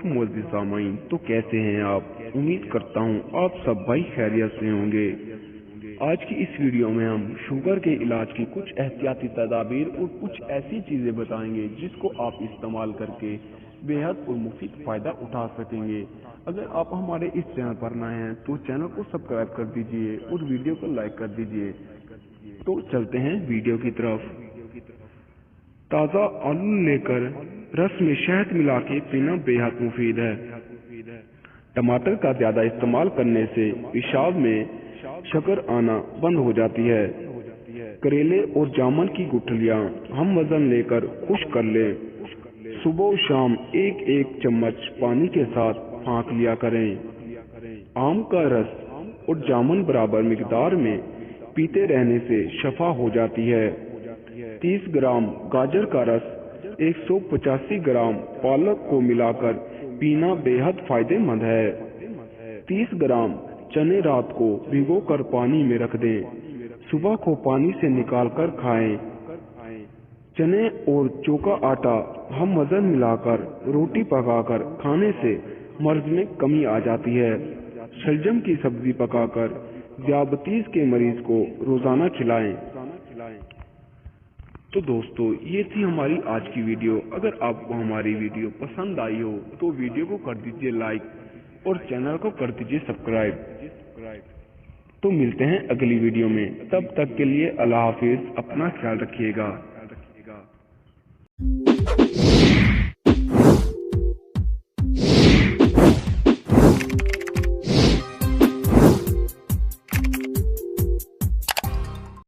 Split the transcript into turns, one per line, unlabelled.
वालेकुम मोअज़्ज़िज़ सामाईन। तो कैसे हैं आप? उम्मीद करता हूँ आप सब भाई खैरियत से होंगे। आज की इस वीडियो में हम शुगर के इलाज की कुछ एहतियाती तदाबीर और कुछ ऐसी चीज़ें बताएंगे जिसको आप इस्तेमाल करके बेहद और मुफीद फ़ायदा उठा सकेंगे। अगर आप हमारे इस चैनल पर नए हैं तो चैनल को सब्सक्राइब कर दीजिए और वीडियो को लाइक कर दीजिए। तो चलते हैं वीडियो की तरफ। ताज़ा आलू लेकर रस में शहद मिला के पीना बेहद मुफीद है। टमाटर का ज्यादा इस्तेमाल करने से पेशाब में शक्कर आना बंद हो जाती है। करेले और जामुन की गुठलियां हम वजन लेकर खुश्क कर लें। सुबह शाम एक एक चम्मच पानी के साथ फाँक लिया करें। आम का रस और जामुन बराबर मिकदार में पीते रहने से शफा हो जाती है। 30 ग्राम गाजर का रस 185 ग्राम पालक को मिलाकर पीना बेहद फायदेमंद है। 30 ग्राम चने रात को भिगोकर पानी में रख दें, सुबह को पानी से निकालकर खाएं। चने और चौका आटा हम वजन मिलाकर रोटी पकाकर खाने से मर्ज में कमी आ जाती है। शलजम की सब्जी पकाकर दियाबतीस के मरीज को रोजाना खिलाएं। तो दोस्तों ये थी हमारी आज की वीडियो। अगर आपको हमारी वीडियो पसंद आई हो तो वीडियो को कर दीजिए लाइक और चैनल को कर दीजिए सब्सक्राइब। तो मिलते हैं अगली वीडियो में, तब तक के लिए अल्लाह हाफिज। अपना ख्याल रखिएगा।